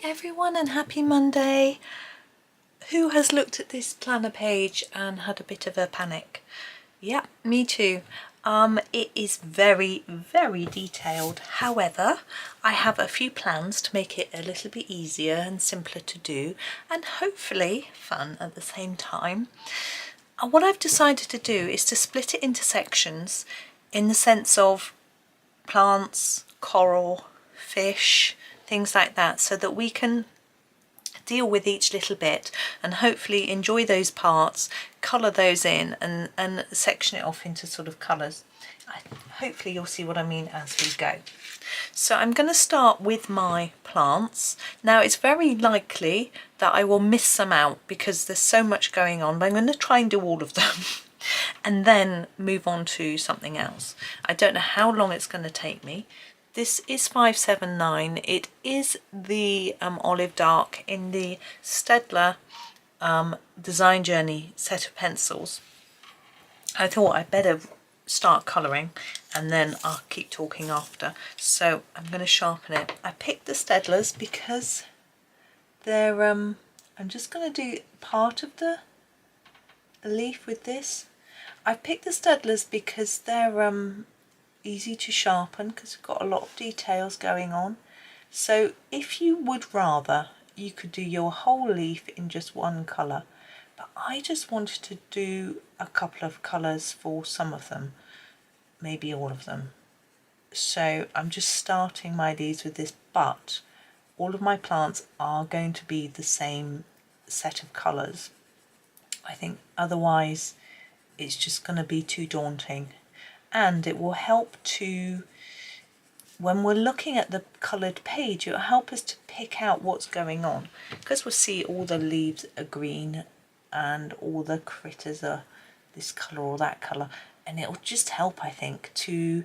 everyone and happy Monday. Who has looked at this planner page and had a bit of a panic? Yeah, me too. It is very, very detailed. However, I have a few plans to make it a little bit easier and simpler to do, and hopefully fun at the same time. What I've decided to do is to split it into sections in the sense of plants, coral, fish, things like that, so that we can deal with each little bit and hopefully enjoy those parts, colour those in and section it off into sort of colours. Hopefully you'll see what I mean as we go. So I'm going to start with my plants. Now it's very likely that I will miss some out because there's so much going on, but I'm going to try and do all of them and then move on to something else. I don't know how long it's going to take me. This is 579. It is the olive dark in the Staedtler Design Journey set of pencils. I thought I'd better start colouring and then I'll keep talking after. So I'm going to sharpen it. I picked the Staedtlers because they're, I'm just going to do part of the leaf with this. I picked the Staedtlers because they're easy to sharpen because we've got a lot of details going on. So if you would rather, you could do your whole leaf in just one colour, but I just wanted to do a couple of colours for some of them, maybe all of them. So I'm just starting my leaves with this, but all of my plants are going to be the same set of colours. I think otherwise it's just going to be too daunting. And it will help to, when we're looking at the coloured page, it will help us to pick out what's going on, because we'll see all the leaves are green and all the critters are this colour or that colour, and it will just help, I think, to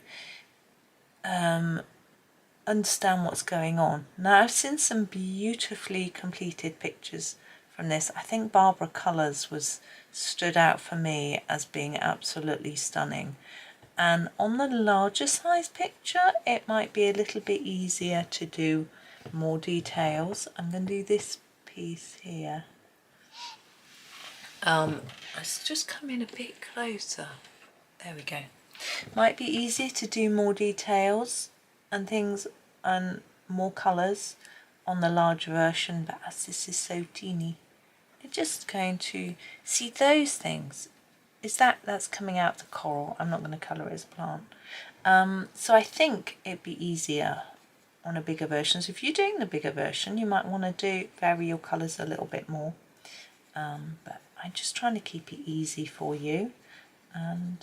understand what's going on. Now I've seen some beautifully completed pictures from this. I think Barbara Colours stood out for me as being absolutely stunning. And on the larger size picture it might be a little bit easier to do more details. I'm going to do this piece here. Let's just come in a bit closer. There we go. Might be easier to do more details and things and more colours on the larger version, but as this is so teeny, I'm just going to see those things. Is that's coming out the coral. I'm not going to colour it as a plant. So I think it'd be easier on a bigger version. So if you're doing the bigger version, you might want to vary your colours a little bit more. But I'm just trying to keep it easy for you, and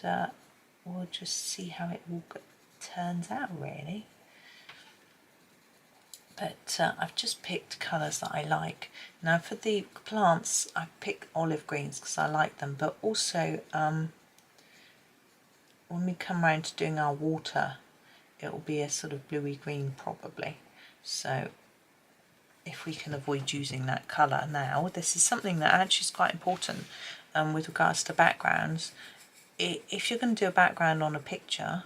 we'll just see how it all turns out really. But I've just picked colours that I like. Now for the plants I've picked olive greens because I like them, but also when we come around to doing our water it will be a sort of bluey green probably. So if we can avoid using that colour now, this is something that actually is quite important with regards to backgrounds. If you're going to do a background on a picture,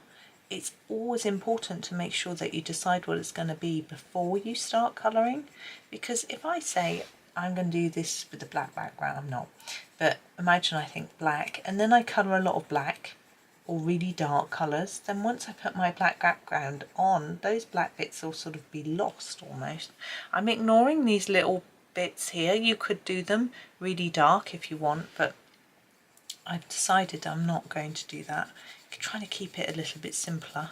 it's always important to make sure that you decide what it's going to be before you start colouring, because if I say I'm going to do this with a black background, I'm not, but imagine I think black and then I colour a lot of black or really dark colours, then once I put my black background on, those black bits will sort of be lost almost. I'm ignoring these little bits here. You could do them really dark if you want, but I've decided I'm not going to do that. Trying to keep it a little bit simpler.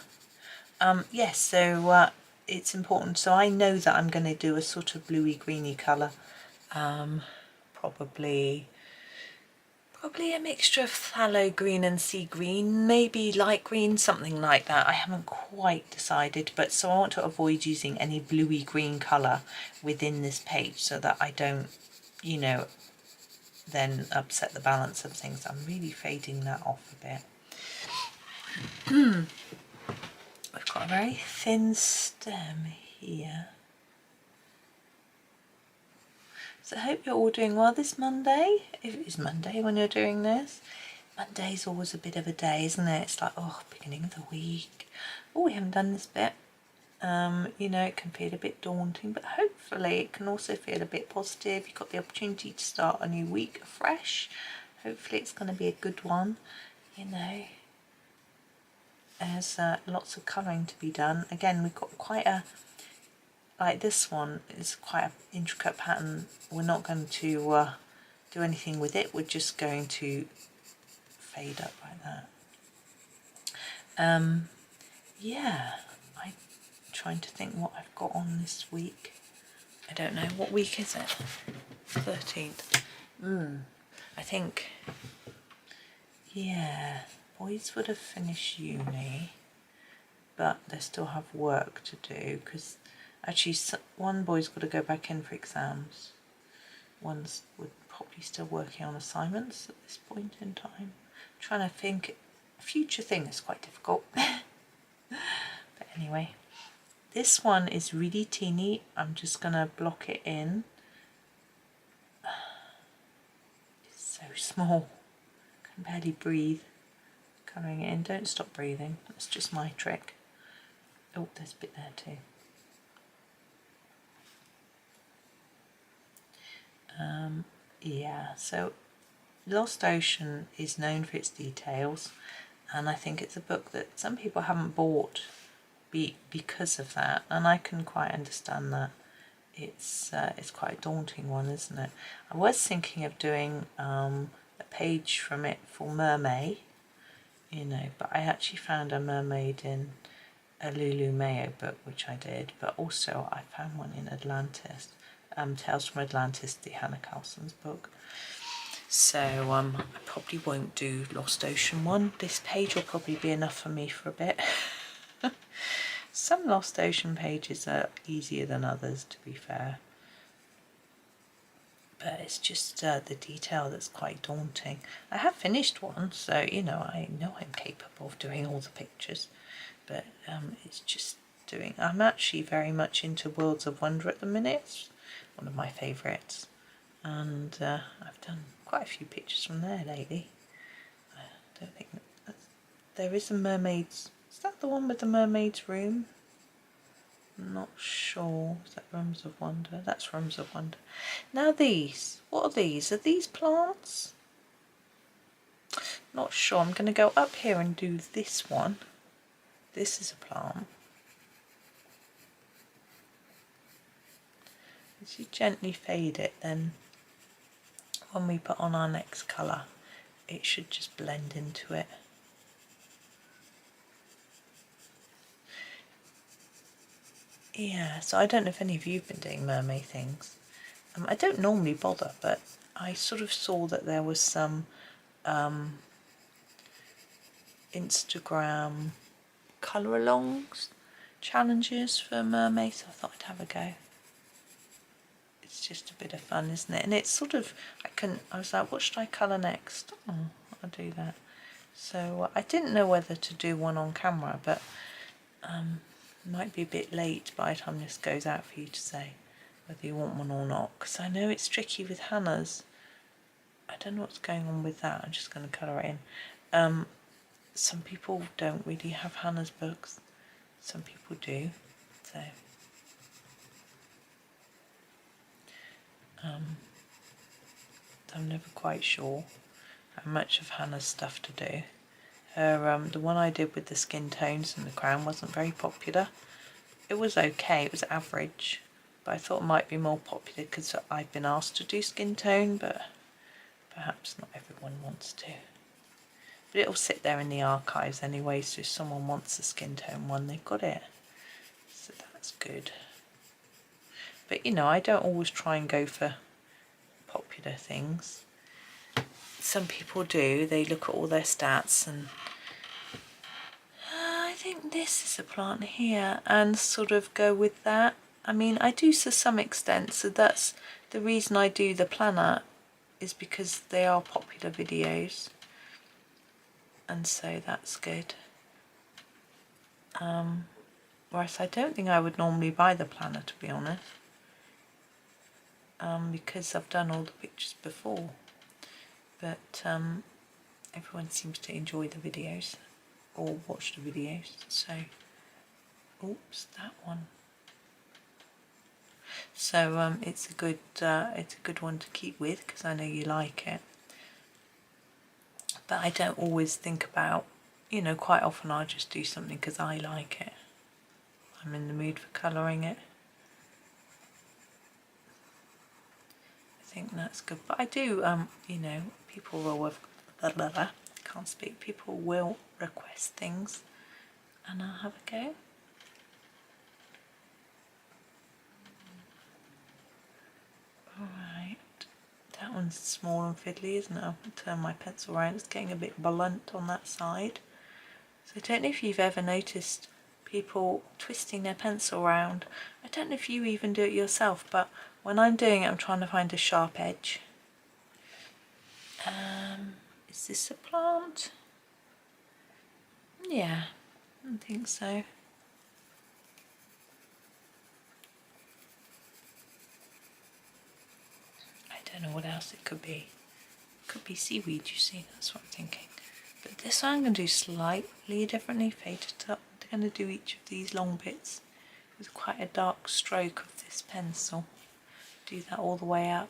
Yes, so it's important. So I know that I'm going to do a sort of bluey greeny colour, probably a mixture of phthalo green and sea green, maybe light green, something like that. I haven't quite decided, but so I want to avoid using any bluey green colour within this page so that I don't, you know, then upset the balance of things. I'm really fading that off a bit. We've got a very thin stem here. So I hope you're all doing well this Monday. If it is Monday when you're doing this. Monday's always a bit of a day, isn't it? It's like, oh, beginning of the week. Oh, we haven't done this bit. You know, it can feel a bit daunting, but hopefully it can also feel a bit positive. You've got the opportunity to start a new week fresh. Hopefully it's going to be a good one. You know, there's lots of colouring to be done. Again, we've got quite a, like this one is quite an intricate pattern. We're not going to do anything with it. We're just going to fade up like that. Yeah, I'm trying to think what I've got on this week. I don't know, what week is it? 13th. I think, yeah, boys would have finished uni, but they still have work to do, because actually one boy's got to go back in for exams. One's would probably still working on assignments at this point in time. I'm trying to think, a future thing is quite difficult. But anyway, this one is really teeny. I'm just gonna block it in. It's so small, can barely breathe. Colouring it in. Don't stop breathing, that's just my trick. Oh, there's a bit there too. Yeah, so Lost Ocean is known for its details, and I think it's a book that some people haven't bought because of that, and I can quite understand that. It's quite a daunting one, isn't it? I was thinking of doing a page from it for Mermaid, you know, but I actually found a mermaid in a Lulu Mayo book, which I did, but also I found one in Atlantis, Tales from Atlantis, the Hannah Carlson's book. So I probably won't do Lost Ocean one. This page will probably be enough for me for a bit. Some Lost Ocean pages are easier than others, to be fair. But it's just the detail that's quite daunting. I have finished one, so you know I'm capable of doing all the pictures. But it's just doing. I'm actually very much into Worlds of Wonder at the minute. It's one of my favourites, and I've done quite a few pictures from there lately. I don't think there is a mermaid's. Is that the one with the mermaid's room? I'm not sure. Is that Rooms of Wonder? That's Rooms of Wonder. Now these, what are these? Are these plants? Not sure. I'm going to go up here and do this one. This is a plant. As you gently fade it, then when we put on our next colour, it should just blend into it. Yeah, so I don't know if any of you have been doing mermaid things. I don't normally bother, but I sort of saw that there was some Instagram colour alongs challenges for mermaids, so I thought I'd have a go. It's just a bit of fun, isn't it? And it's sort of, I was like, what should I colour next? Oh, I'll do that. So I didn't know whether to do one on camera, but might be a bit late by the time this goes out for you to say whether you want one or not, because I know it's tricky with Hannah's. I don't know what's going on with that. I'm just going to colour it in. Some people don't really have Hannah's books, some people do, so I'm never quite sure how much of Hannah's stuff to do. Her the one I did with the skin tones and the crown wasn't very popular. It was okay, it was average, but I thought it might be more popular because I've been asked to do skin tone, but perhaps not everyone wants to. But it'll sit there in the archives anyway, so if someone wants a skin tone one, they've got it. So that's good. But you know, I don't always try and go for popular things. Some people do, they look at all their stats and I think this is a plant here and sort of go with that. I mean, I do to some extent, so that's the reason I do the planner, is because they are popular videos, and so that's good. Whereas I don't think I would normally buy the planner, to be honest, because I've done all the pictures before, but everyone seems to enjoy the videos or watch the videos, so oops, that one. So it's a good one to keep with, because I know you like it. But I don't always think about, you know, quite often I'll just do something because I like it. I'm in the mood for colouring it. I think that's good. But I do, you know, people will, can't speak, people will request things and I'll have a go. Alright, that one's small and fiddly, isn't it? I'll turn my pencil around, it's getting a bit blunt on that side. So I don't know if you've ever noticed people twisting their pencil around. I don't know if you even do it yourself, but when I'm doing it I'm trying to find a sharp edge. Is this a plant? Yeah, I think so. I don't know what else it could be. It could be seaweed, you see, that's what I'm thinking. But this one I'm going to do slightly differently, fade it up. I'm going to do each of these long bits with quite a dark stroke of this pencil. Do that all the way up.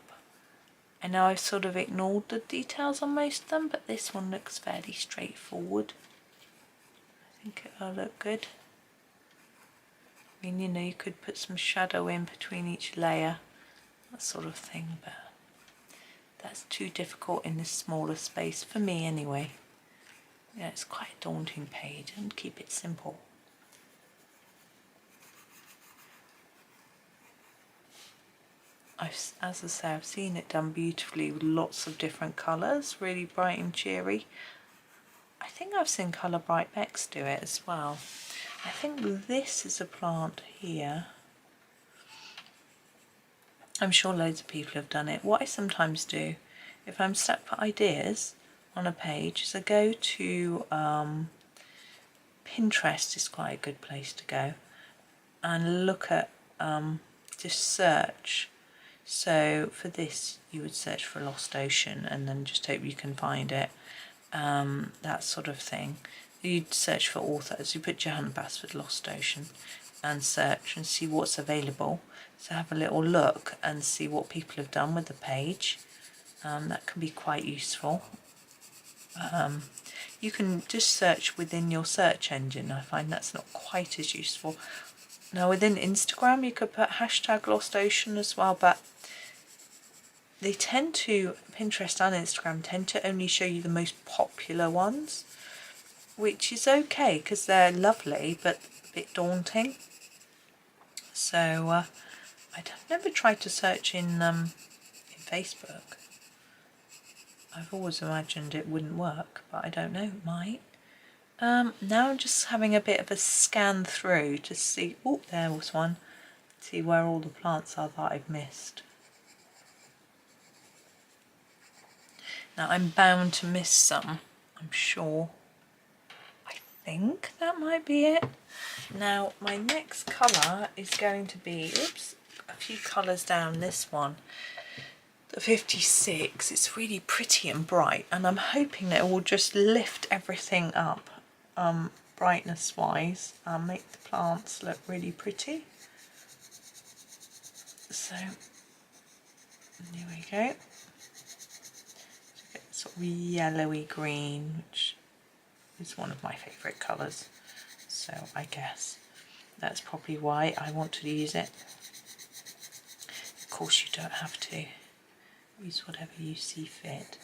I know I've sort of ignored the details on most of them, but this one looks fairly straightforward. I think it'll look good. I mean, you know, you could put some shadow in between each layer, that sort of thing, but that's too difficult in this smaller space, for me anyway. Yeah, it's quite a daunting page, and keep it simple. As I say, I've seen it done beautifully with lots of different colours, really bright and cheery. I think I've seen Colour Bright Bex do it as well. I think this is a plant here. I'm sure loads of people have done it. What I sometimes do, if I'm stuck for ideas on a page, is I go to Pinterest is quite a good place to go, and look at, just search. So for this you would search for Lost Ocean and then just hope you can find it, that sort of thing. You'd search for authors, you put Johanna Basford Lost Ocean and search and see what's available. So have a little look and see what people have done with the page. That can be quite useful. You can just search within your search engine. I find that's not quite as useful. Now within Instagram you could put hashtag Lost Ocean as well, but they tend to, Pinterest and Instagram tend to only show you the most popular ones, which is okay because they're lovely but a bit daunting. So I've never tried to search in Facebook. I've always imagined it wouldn't work, but I don't know, it might. Now I'm just having a bit of a scan through to see, oh, there was one, see where all the plants are that I've missed. Now I'm bound to miss some, I'm sure. I think that might be it. Now my next colour is going to be, oops, a few colours down this one. The 56, it's really pretty and bright, and I'm hoping that it will just lift everything up, brightness wise, and make the plants look really pretty. So there we go. Sort of yellowy green, which is one of my favourite colours, so I guess that's probably why I want to use it. Of course you don't have to. Use whatever you see fit.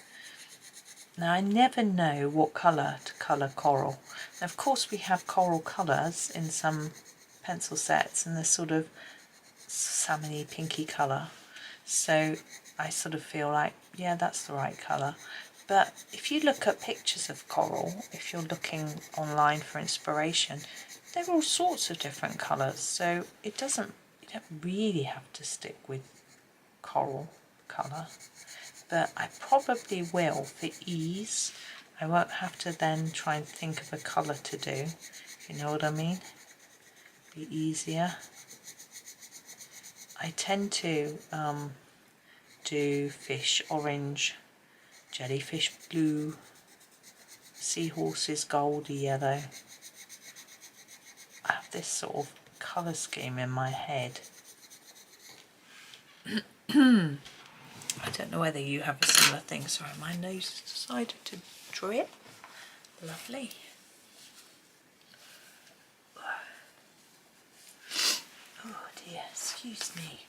Now I never know what colour to colour coral. Now, of course we have coral colours in some pencil sets, and they're sort of salmony pinky colour, so I sort of feel like, yeah, that's the right colour. But if you look at pictures of coral, if you're looking online for inspiration, there are all sorts of different colours, so you don't really have to stick with coral colour. But I probably will for ease. I won't have to then try and think of a colour to do, you know what I mean? Be easier. I tend to do fish orange, jellyfish blue, seahorses goldy yellow. I have this sort of colour scheme in my head. I don't know whether you have a similar thing. Sorry, my nose has decided to drip. Lovely. Oh dear, excuse me.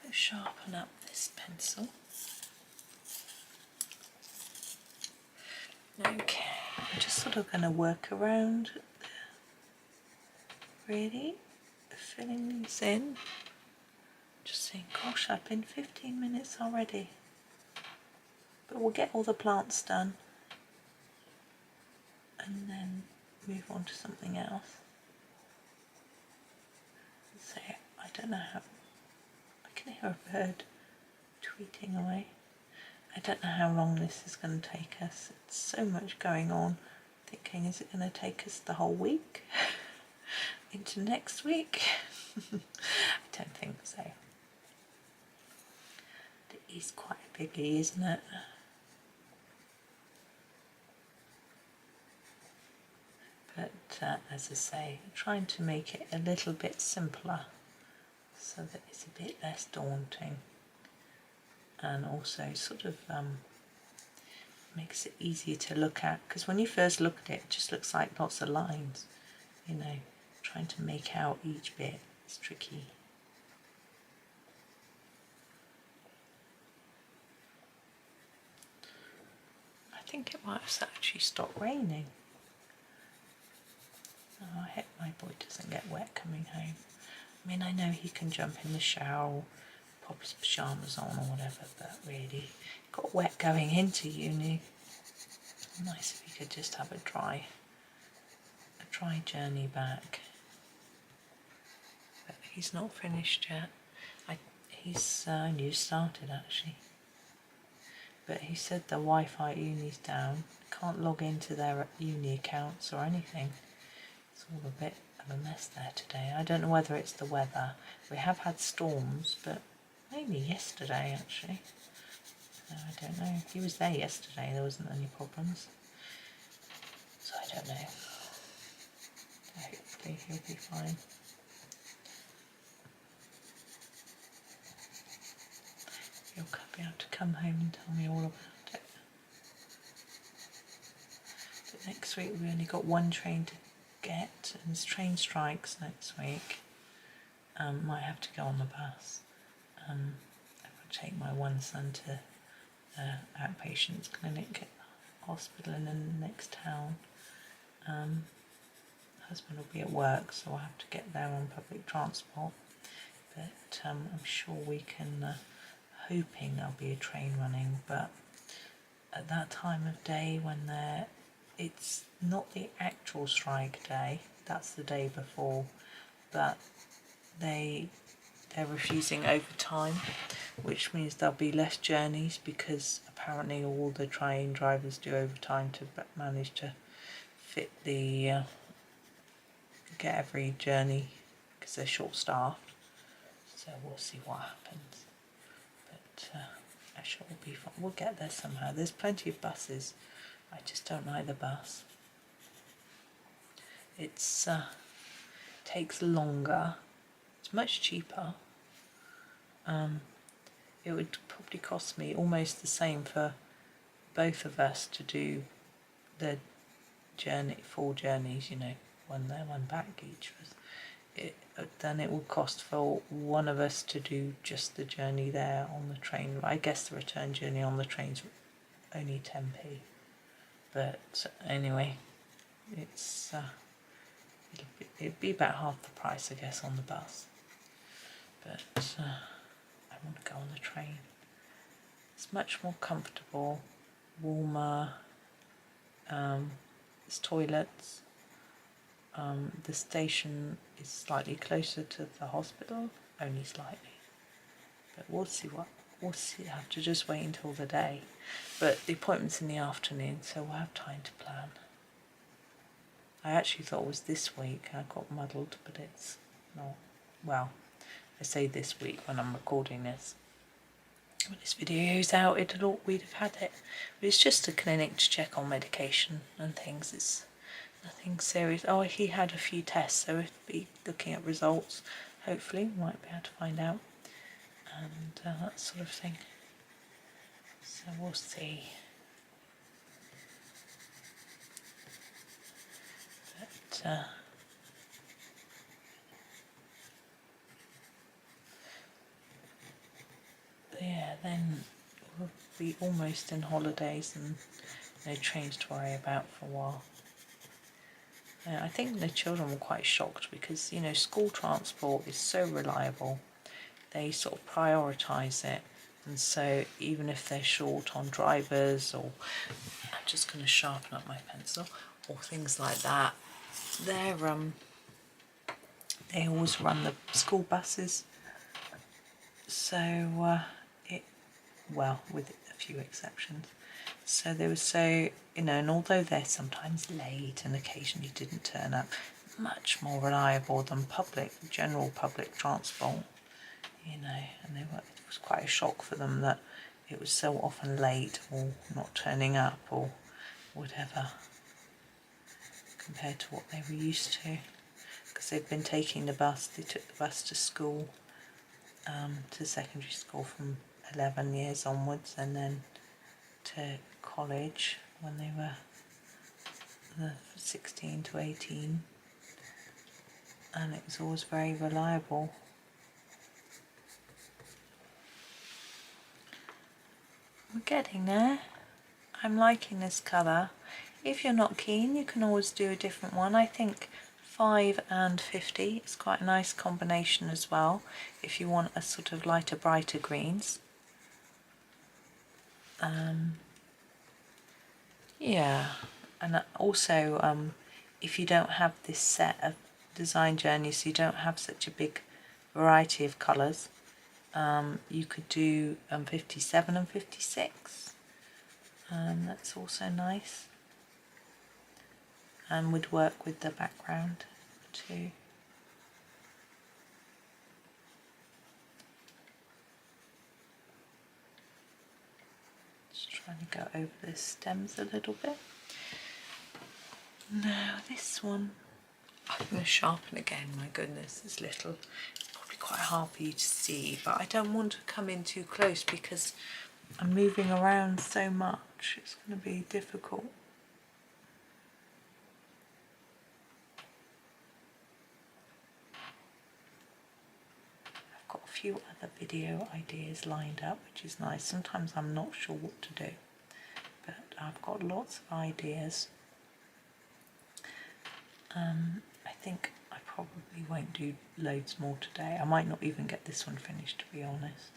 Let's sharpen up this pencil. Okay, I'm just sort of going to work around, really, filling these in. Just saying, gosh, I've been 15 minutes already. But we'll get all the plants done and then move on to something else. So I don't know how, I can hear a bird tweeting away. I don't know how long this is going to take us. It's so much going on. Thinking, is it going to take us the whole week? Into next week? I don't think so. It is quite a biggie, isn't it? But as I say, trying to make it a little bit simpler so that it's a bit less daunting, and also sort of makes it easier to look at, because when you first look at it, it just looks like lots of lines, you know. Trying to make out each bit is tricky. I think it might have actually stopped raining. Oh, I hope my boy doesn't get wet coming home. I mean, I know he can jump in the shower, pop his pyjamas on or whatever, but really got wet going into uni. Nice if he could just have a dry journey back. But he's not finished yet. He's only started actually. But he said the Wi-Fi at uni's down. Can't log into their uni accounts or anything. It's all a bit of a mess there today. I don't know whether it's the weather. We have had storms, but mainly yesterday actually. So I don't know. He was there yesterday, there wasn't any problems. So I don't know. Hopefully he'll be fine. He'll be able to come home and tell me all about it. But next week we only got one train to get, and there's train strikes next week. Might have to go on the bus. I will take my one son to outpatients clinic at the hospital in the next town. Husband will be at work, so I'll have to get there on public transport. But I'm sure we can, hoping there'll be a train running, but at that time of day when it's not the actual strike day, that's the day before, but they're refusing overtime, which means there'll be less journeys, because apparently all the train drivers do overtime to manage to fit get every journey, because they're short-staffed. So we'll see what happens. But I'm sure we'll be fine. We'll get there somehow. There's plenty of buses. I just don't like the bus. It's takes longer. It's much cheaper. It would probably cost me almost the same for both of us to do the journey, 4 journeys, you know, one there, one back each of us. Then it would cost for one of us to do just the journey there on the train. I guess the return journey on the train's only 10p. But anyway, it'd be about half the price, I guess, on the bus. But I want to go on the train. It's much more comfortable, warmer. There's toilets. The station is slightly closer to the hospital, only slightly. But we'll see. I have to just wait until the day. But the appointment's in the afternoon, so we'll have time to plan. I actually thought it was this week. I got muddled, but it's not. Well, I say this week when I'm recording this. When this video is out, we'd have had it. But it's just a clinic to check on medication and things. It's Nothing serious. Oh, he had a few tests, so we'll be looking at results. Hopefully, we might be able to find out, and that sort of thing. So we'll see. But yeah, then we'll be almost in holidays and no trains to worry about for a while. I think the children were quite shocked because, you know, school transport is so reliable. They sort of prioritise it, and so even if they're short on drivers, or I'm just going to sharpen up my pencil, or things like that, they always run the school buses. So well, with a few exceptions. So they were so, you know, and although they're sometimes late and occasionally didn't turn up, much more reliable than general public transport, you know, and it was quite a shock for them that it was so often late or not turning up or whatever compared to what they were used to, because they've been taking the bus. They took the bus to school, to secondary school from 11 years onwards, and then to college when they were 16 to 18, and it was always very reliable. We're getting there. I'm liking this colour. If you're not keen, you can always do a different one. I think 5 and 50 is quite a nice combination as well, if you want a sort of lighter, brighter greens. Yeah, and also if you don't have this set of design journeys, so you don't have such a big variety of colours, you could do 57 and 56. That's also nice, and would work with the background too. Just trying to go over the stems a little bit. Now this one, I'm going to sharpen again. My goodness, it's little. It's probably quite hard for you to see, but I don't want to come in too close because I'm moving around so much. It's going to be difficult. I've got a few other video ideas lined up, which is nice. Sometimes I'm not sure what to do, but I've got lots of ideas. I think I probably won't do loads more today. I might not even get this one finished, to be honest.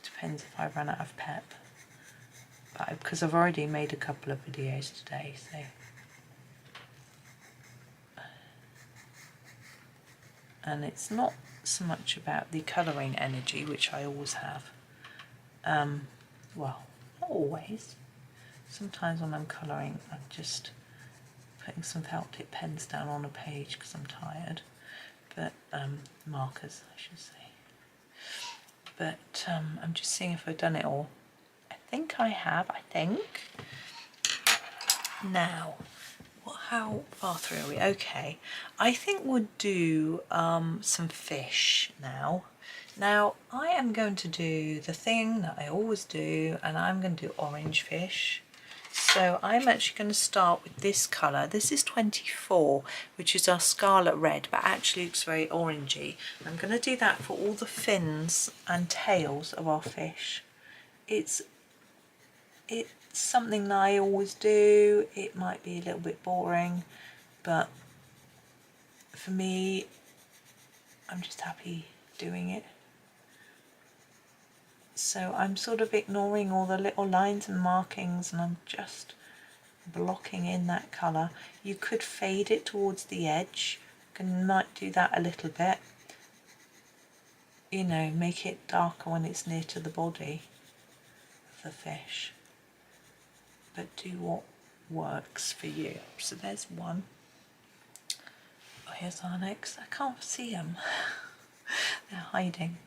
Depends if I run out of pep. But because I've already made a couple of videos today, so. And it's not so much about the colouring energy, which I always have. Well, not always. Sometimes when I'm colouring, I'm just putting some felt tip pens down on a page because I'm tired. But markers, I should say. But I'm just seeing if I've done it all. I think I have, Now, how far through are we? Okay, I think we'll do some fish now. Now, I am going to do the thing that I always do, and I'm going to do orange fish. So I'm actually going to start with this colour. This is 24, which is our scarlet red, but actually looks very orangey. I'm going to do that for all the fins and tails of our fish. It's something that I always do. It might be a little bit boring, but for me, I'm just happy doing it. So I'm sort of ignoring all the little lines and markings, and I'm just blocking in that colour. You could fade it towards the edge. Might do that a little bit. You know, make it darker when it's near to the body of the fish. But do what works for you. So there's one. Oh, here's our next. I can't see them. They're hiding.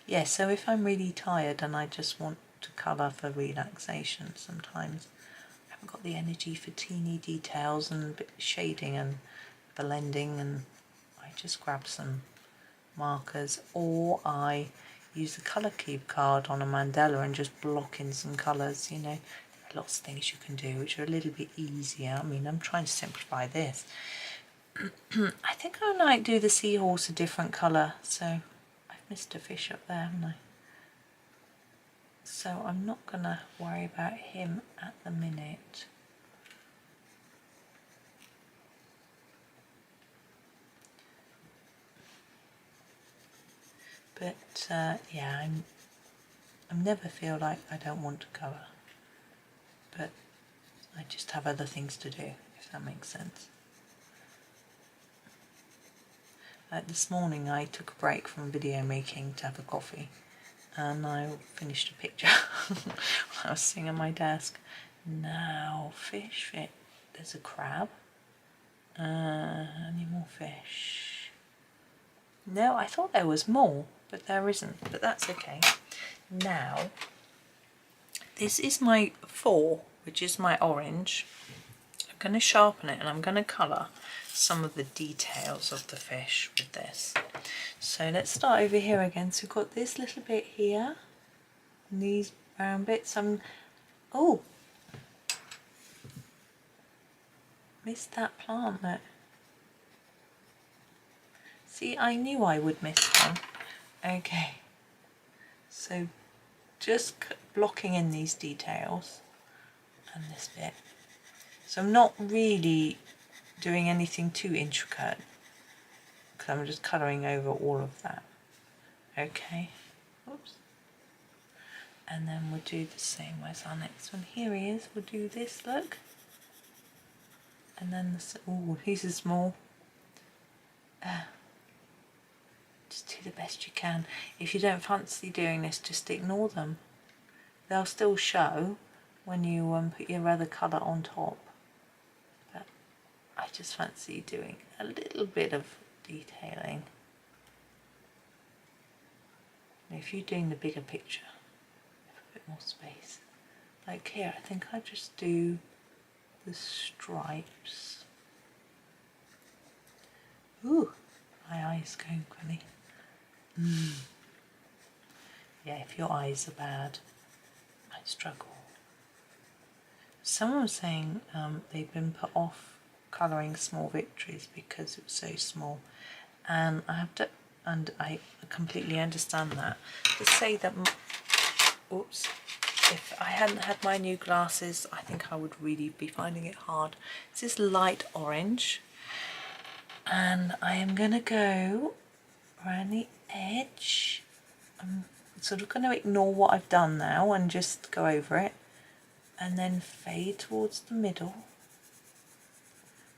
Yeah, so if I'm really tired and I just want to colour for relaxation, sometimes haven't got the energy for teeny details and a bit of shading and blending, and I just grab some markers, or I use the colour cube card on a mandala and just block in some colours. You know, there are lots of things you can do which are a little bit easier. I mean, I'm trying to simplify this. I think I might do the seahorse a different colour, so I've missed a fish up there, haven't I? So I'm not going to worry about him at the minute. But yeah, I never feel like I don't want to colour, but I just have other things to do, if that makes sense. Like this morning I took a break from video making to have a coffee, and I finished a picture while I was sitting at my desk. Now, fish, there's a crab. Any more fish? No, I thought there was more, but there isn't, but that's okay. Now, this is my 4, which is my orange. I'm going to sharpen it and I'm going to colour some of the details of the fish with this. So let's start over here again. So we've got this little bit here, and these brown bits. Oh, missed that plant there. See, I knew I would miss one. Okay, so just blocking in these details and this bit. So I'm not really doing anything too intricate, because I'm just colouring over all of that. Okay, oops. And then we'll do the same. Where's our next one? Here he is. We'll do this, look. And then the, oh, these are small. Just do the best you can. If you don't fancy doing this, just ignore them. They'll still show when you put your other colour on top. But I just fancy doing a little bit of detailing. And if you're doing the bigger picture, have a bit more space. Like here, I think I just do the stripes. Ooh, my eye's going funny. Yeah, if your eyes are bad, you might struggle. Someone was saying they've been put off colouring Small Victories because it was so small, and I completely understand that. To say that, oops, if I hadn't had my new glasses, I think I would really be finding it hard. This is light orange, and I am going to go around the edge. I'm sort of going to ignore what I've done now and just go over it, and then fade towards the middle.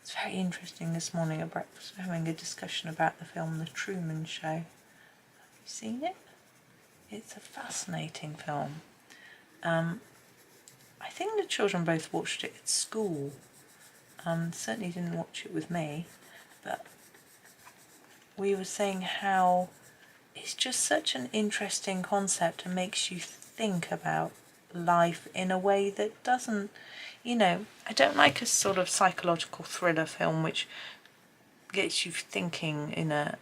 It's very interesting. This morning at breakfast we're having a discussion about the film The Truman Show. Have you seen it? It's a fascinating film. I think the children both watched it at school. Certainly didn't watch it with me, but we were saying how it's just such an interesting concept and makes you think about life in a way that doesn't, you know, I don't like a sort of psychological thriller film which gets you thinking in a,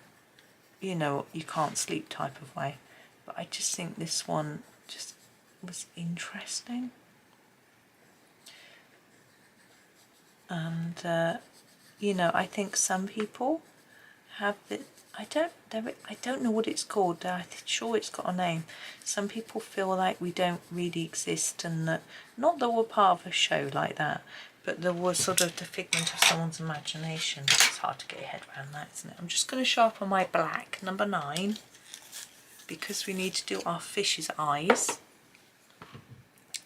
you know, you can't sleep type of way. But I just think this one just was interesting. And you know, I think some people have the, I don't know what it's called. I'm sure it's got a name. Some people feel like we don't really exist, and that, not that we're part of a show like that, but that we're sort of the figment of someone's imagination. It's hard to get your head around that, isn't it? I'm just going to sharpen my black, number 9, because we need to do our fish's eyes.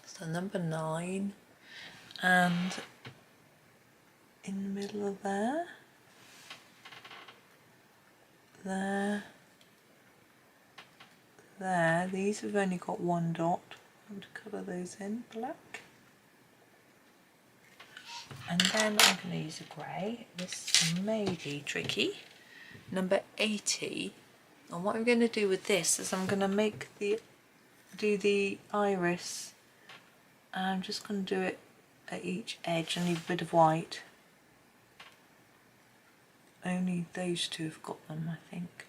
So number 9, and in the middle of there. There, these have only got one dot. I'm going to colour those in black. And then I'm going to use a grey. This may be tricky. Number 80. And what I'm going to do with this is I'm going to do the iris. And I'm just going to do it at each edge. I need a bit of white. Only those two have got them, I think.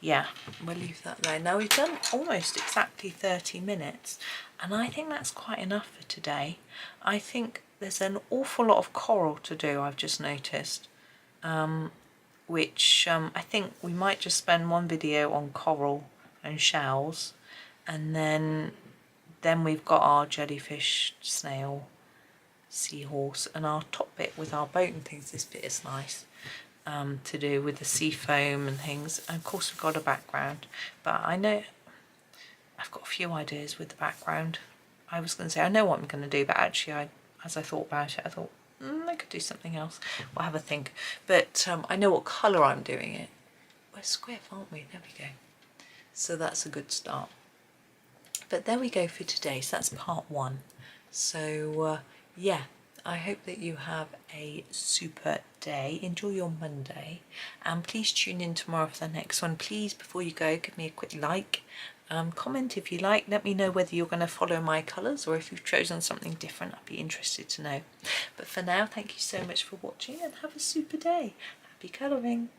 Yeah, we'll leave that there. Now we've done almost exactly 30 minutes and I think that's quite enough for today. I think there's an awful lot of coral to do, I've just noticed, which I think we might just spend one video on coral and shells, and then we've got our jellyfish, snail, seahorse, and our top bit with our boat and things. This bit is nice. To do with the sea foam and things, and of course we've got a background, but I know I've got a few ideas with the background. I was going to say I know what I'm going to do, but actually as I thought about it I thought I could do something else. We'll have a think, but I know what colour I'm doing it. We're squiff, aren't we? There we go. So that's a good start. But there we go for today. So that's part 1. So yeah, I hope that you have a super day. Enjoy your Monday, and please tune in tomorrow for the next one. Please, before you go, give me a quick like, comment if you like. Let me know whether you're going to follow my colours or if you've chosen something different. I'd be interested to know. But for now, thank you so much for watching and have a super day. Happy colouring.